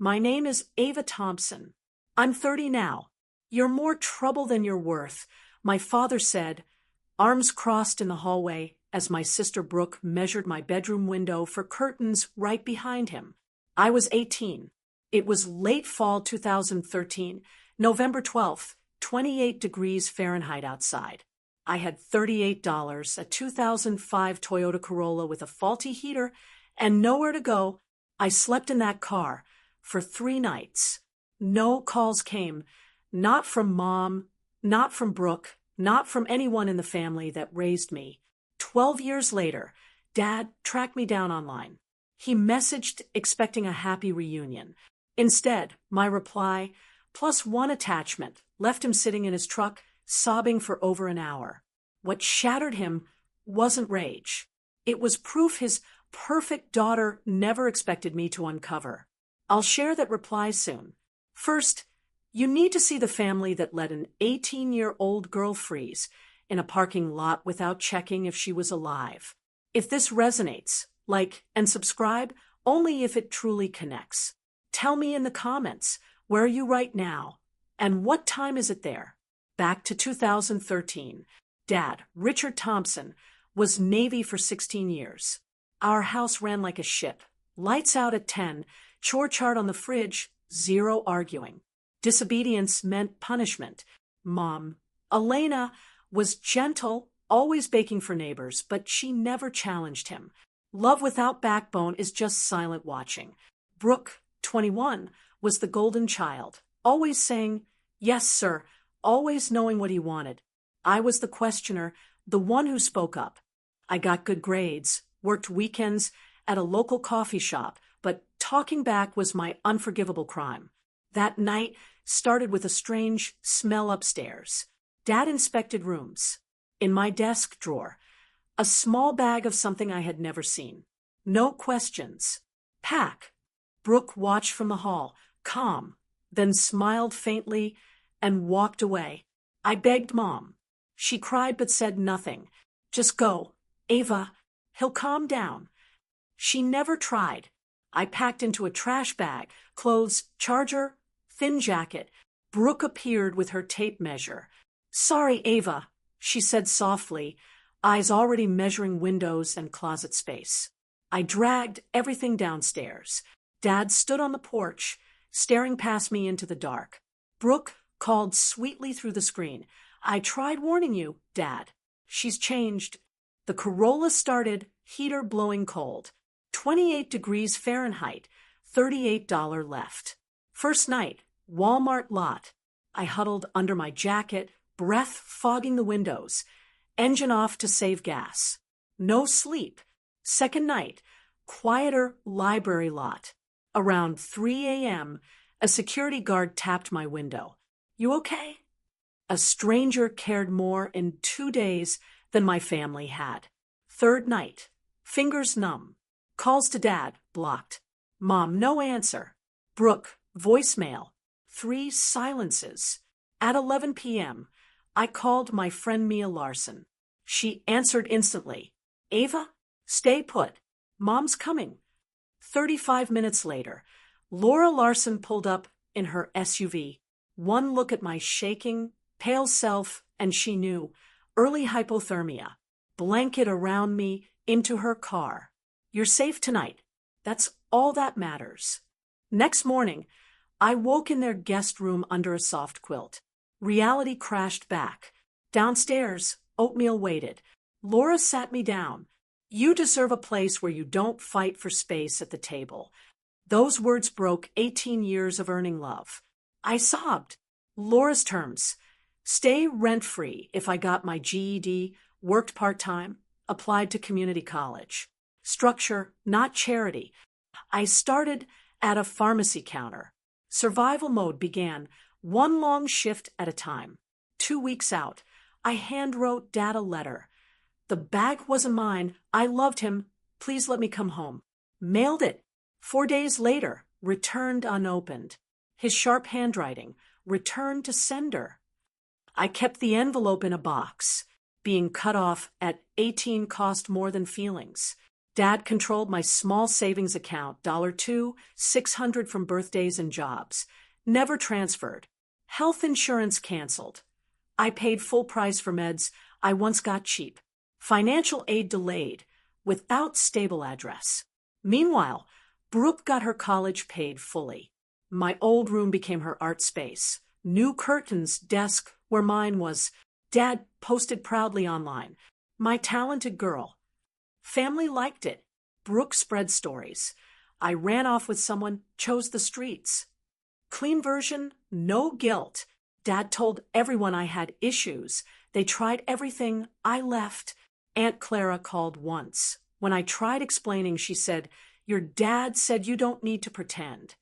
My name is Ava Thompson. I'm 30 now. You're more trouble than you're worth, my father said, arms crossed in the hallway as my sister Brooke measured my bedroom window for curtains right behind him. I was 18. It was late fall 2013, November 12th, 28 degrees Fahrenheit outside. I had $38, a 2005 Toyota Corolla with a faulty heater, and nowhere to go. I slept in that car for 3 nights. No calls came, not from Mom, not from Brooke, not from anyone in the family that raised me. 12 years later, Dad tracked me down online. He messaged expecting a happy reunion. Instead, my reply, plus one attachment, left him sitting in his truck, sobbing for over an hour. What shattered him wasn't rage. It was proof his perfect daughter never expected me to uncover. I'll share that reply soon. First, you need to see the family that let an 18-year-old girl freeze in a parking lot without checking if she was alive. If this resonates, like and subscribe only if it truly connects. Tell me in the comments, where are you right now? And what time is it there? Back to 2013. Dad, Richard Thompson, was Navy for 16 years. Our house ran like a ship. Lights out at 10, chore chart on the fridge, zero arguing. Disobedience meant punishment. Mom, Elena, was gentle, always baking for neighbors, but she never challenged him. Love without backbone is just silent watching. Brooke, 21, was the golden child, always saying, "Yes, sir," always knowing what he wanted. I was the questioner, the one who spoke up. I got good grades, worked weekends at a local coffee shop, but talking back was my unforgivable crime. That night started with a strange smell upstairs. Dad inspected rooms. In my desk drawer, a small bag of something I had never seen. No questions. Pack. Brooke watched from the hall, calm, then smiled faintly and walked away. I begged Mom. She cried but said nothing. Just go. Ava, he'll calm down. She never tried. I packed into a trash bag, clothes, charger, thin jacket. Brooke appeared with her tape measure. "Sorry, Ava," she said softly, eyes already measuring windows and closet space. I dragged everything downstairs. Dad stood on the porch, staring past me into the dark. Brooke called sweetly through the screen. "I tried warning you, Dad. She's changed." The Corolla started, heater blowing cold. 28 degrees Fahrenheit, $38 left. First night, Walmart lot. I huddled under my jacket, breath fogging the windows. Engine off to save gas. No sleep. Second night, quieter library lot. Around 3 a.m., a security guard tapped my window. "You okay?" A stranger cared more in 2 days than my family had. Third night, fingers numb. Calls to Dad, blocked. Mom, no answer. Brooke, voicemail. 3 silences. At 11 p.m., I called my friend Mia Larson. She answered instantly. "Ava, stay put. Mom's coming." 35 minutes later, Laura Larson pulled up in her SUV. One look at my shaking, pale self, and she knew. Early hypothermia. Blanket around me, into her car. "You're safe tonight. That's all that matters." Next morning, I woke in their guest room under a soft quilt. Reality crashed back. Downstairs, oatmeal waited. Laura sat me down. "You deserve a place where you don't fight for space at the table." Those words broke 18 years of earning love. I sobbed. Laura's terms: stay rent-free if I got my GED, worked part-time, applied to community college. Structure, not charity. I started at a pharmacy counter. Survival mode began, one long shift at a time. 2 weeks out, I hand-wrote Dad a letter. "The bag wasn't mine. I loved him. Please let me come home." Mailed it. 4 days later, returned unopened. His sharp handwriting, returned to sender. I kept the envelope in a box. Being cut off at 18 cost more than feelings. Dad controlled my small savings account, $2, $600 from birthdays and jobs. Never transferred. Health insurance canceled. I paid full price for meds I once got cheap. Financial aid delayed, without stable address. Meanwhile, Brooke got her college paid fully. My old room became her art space. New curtains, desk where mine was. Dad posted proudly online. My talented girl. Family liked it. Brooke spread stories. I ran off with someone, chose the streets. Clean version, no guilt. Dad told everyone I had issues. They tried everything. I left. Aunt Clara called once. When I tried explaining, she said, "Your dad said you don't need to pretend."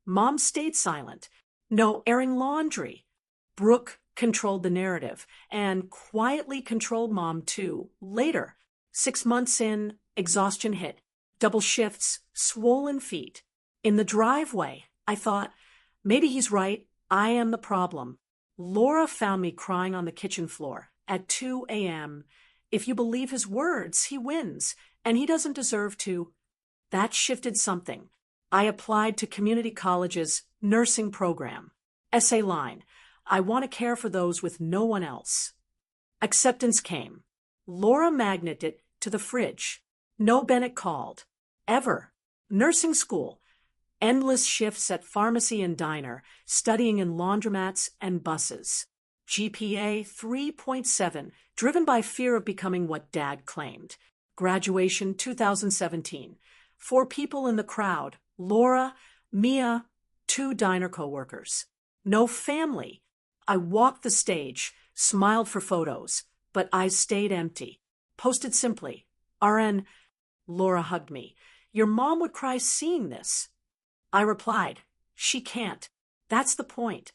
Mom stayed silent. No airing laundry. Brooke controlled the narrative and quietly controlled Mom too. Later, 6 months in, exhaustion hit. Double shifts, swollen feet. In the driveway, I thought, maybe he's right. I am the problem. Laura found me crying on the kitchen floor at 2 a.m. If you believe his words, he wins, and he doesn't deserve to. That shifted something. I applied to community college's nursing program. Essay line, I want to care for those with no one else. Acceptance came. Laura magneted it to the fridge. No Bennett called. Ever. Nursing school. Endless shifts at pharmacy and diner, studying in laundromats and buses. GPA 3.7, driven by fear of becoming what Dad claimed. Graduation 2017. 4 people in the crowd. Laura, Mia, 2 diner coworkers. No family. I walked the stage, smiled for photos, but eyes stayed empty. Posted simply, RN. Laura hugged me. Your mom would cry seeing this. I replied, she can't. That's the point.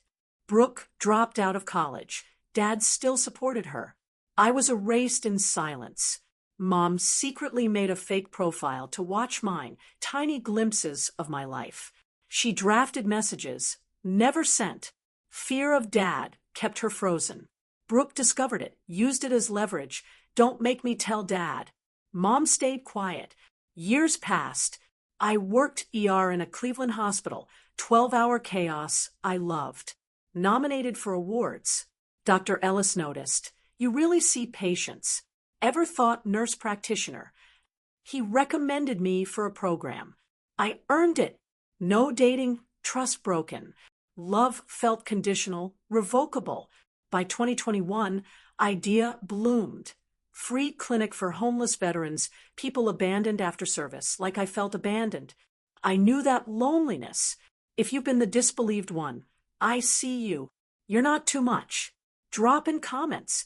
Brooke dropped out of college. Dad still supported her. I was erased in silence. Mom secretly made a fake profile to watch mine, tiny glimpses of my life. She drafted messages, never sent. Fear of Dad kept her frozen. Brooke discovered it, used it as leverage. Don't make me tell Dad. Mom stayed quiet. Years passed. I worked ER in a Cleveland hospital. 12-hour chaos I loved. Nominated for awards. Dr. Ellis noticed, you really see patients. Ever thought nurse practitioner? He recommended me for a program. I earned it. No dating, trust broken. Love felt conditional, revocable. By 2021, idea bloomed. Free clinic for homeless veterans, people abandoned after service, like I felt abandoned. I knew that loneliness. If you've been the disbelieved one, I see you. You're not too much. Drop in comments.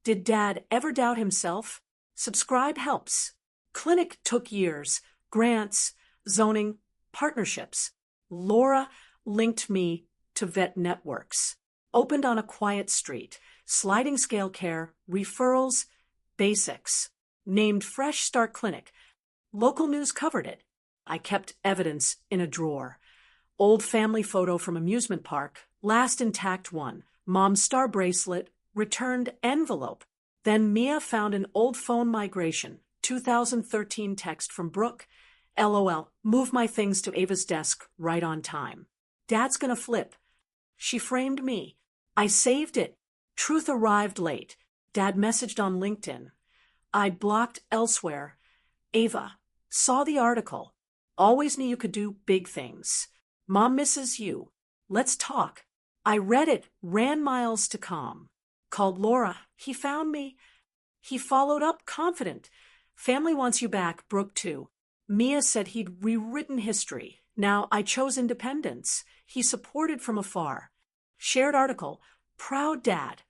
Did Dad ever doubt himself? Subscribe helps. Clinic took years, grants, zoning, partnerships. Laura linked me to vet networks. Opened on a quiet street. Sliding scale care, referrals, basics. Named Fresh Start Clinic. Local news covered it. I kept evidence in a drawer. Old family photo from amusement park, last intact one. Mom's star bracelet, returned envelope. Then Mia found an old phone migration, 2013 text from Brooke. LOL, move my things to Ava's desk right on time. Dad's gonna flip. She framed me. I saved it. Truth arrived late. Dad messaged on LinkedIn. I blocked elsewhere. Ava, saw the article. Always knew you could do big things. Mom misses you. Let's talk. I read it, ran miles to calm. Called Laura. He found me. He followed up confident. Family wants you back, Brooke too. Mia said he'd rewritten history. Now I chose independence. He supported from afar. Shared article. Proud Dad.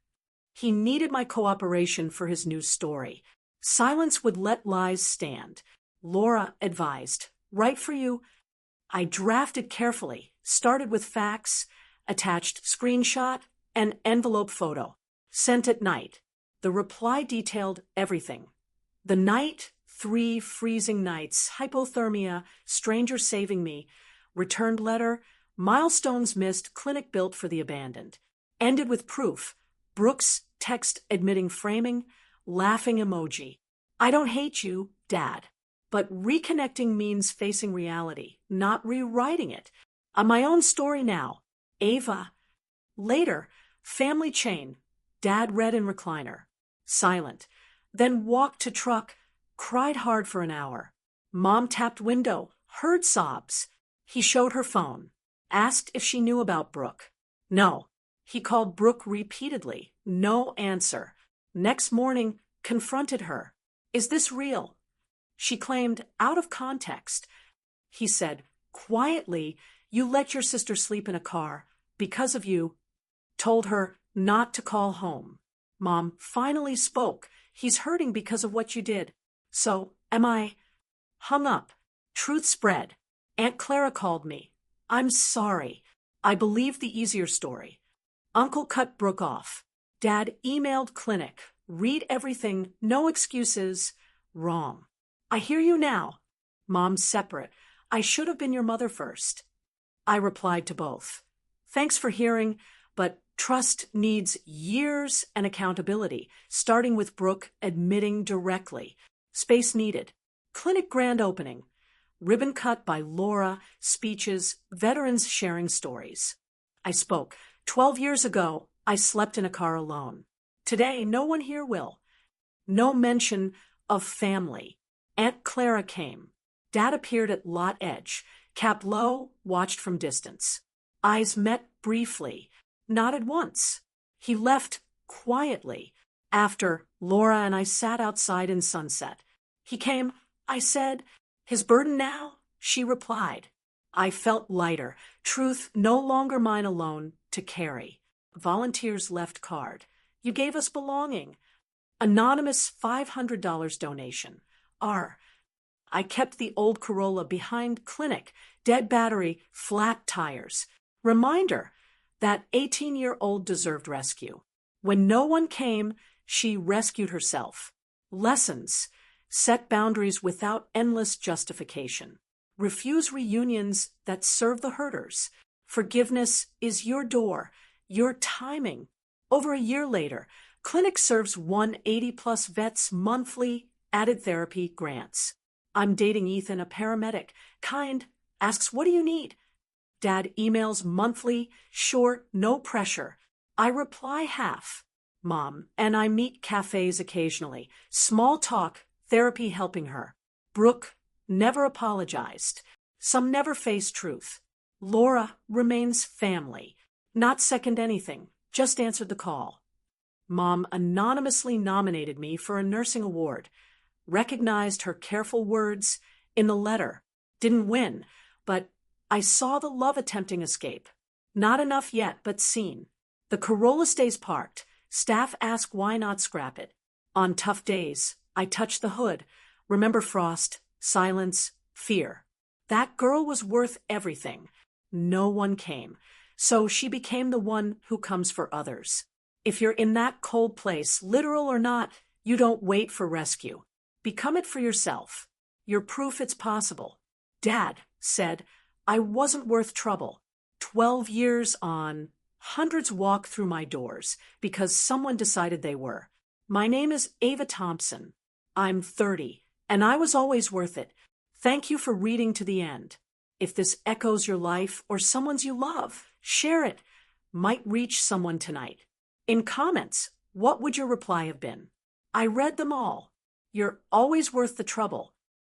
He needed my cooperation for his new story. Silence would let lies stand. Laura advised. Right for you. I drafted carefully. Started with facts. Attached screenshot and envelope photo. Sent at night. The reply detailed everything. The night, 3 freezing nights, hypothermia, stranger saving me, returned letter, milestones missed, clinic built for the abandoned. Ended with proof. Brooks text admitting framing, laughing emoji. I don't hate you, Dad. but reconnecting means facing reality, not rewriting it. On my own story now. Ava. Later, family chain. Dad read in recliner. Silent. Then walked to truck. Cried hard for an hour. Mom tapped window. Heard sobs. He showed her phone. Asked if she knew about Brooke. No. He called Brooke repeatedly. No answer. Next morning, confronted her. Is this real? She claimed, out of context. He said, quietly, you let your sister sleep in a car. Because of you. Told her not to call home. Mom finally spoke. He's hurting because of what you did. So, am I? Hung up. Truth spread. Aunt Clara called me. I'm sorry. I believed the easier story. Uncle cut Brooke off. Dad emailed clinic. Read everything. No excuses. Wrong. I hear you now. Mom separate. I should have been your mother first. I replied to both. Thanks for hearing, but trust needs years and accountability, starting with Brooke admitting directly. Space needed. Clinic grand opening. Ribbon cut by Laura, speeches, veterans sharing stories. I spoke. 12 years ago, I slept in a car alone. Today, no one here will. No mention of family. Aunt Clara came. Dad appeared at lot edge, capped low, watched from distance. Eyes met briefly, nodded once. He left quietly. After, Laura and I sat outside in sunset. He came, I said, his burden now? She replied. I felt lighter, truth no longer mine alone to carry. Volunteers left card. You gave us belonging. Anonymous $500 donation. I kept the old Corolla behind clinic, dead battery, flat tires. Reminder that 18-year-old deserved rescue. When no one came, she rescued herself. Lessons. Set boundaries without endless justification. Refuse reunions that serve the hurters. Forgiveness is your door, your timing. Over a year later, clinic serves 180+ vets monthly added therapy grants. I'm dating Ethan, a paramedic. Kind, asks, what do you need? Dad emails monthly, short, no pressure. I reply half. Mom and I meet cafes occasionally. Small talk, therapy helping her. Brooke never apologized. Some never face truth. Laura remains family. Not second anything, just answered the call. Mom anonymously nominated me for a nursing award. Recognized her careful words in the letter. Didn't win, but I saw the love attempting escape. Not enough yet, but seen. The Corolla stays parked. Staff ask why not scrap it. On tough days, I touch the hood. Remember frost, silence, fear. That girl was worth everything. No one came. So she became the one who comes for others. If you're in that cold place, literal or not, you don't wait for rescue. Become it for yourself. You're proof it's possible. Dad said, I wasn't worth trouble. 12 years on, hundreds walk through my doors because someone decided they were. My name is Ava Thompson. I'm 30, and I was always worth it. Thank you for reading to the end. If this echoes your life or someone's you love, share it. Might reach someone tonight. In comments, what would your reply have been? I read them all. You're always worth the trouble.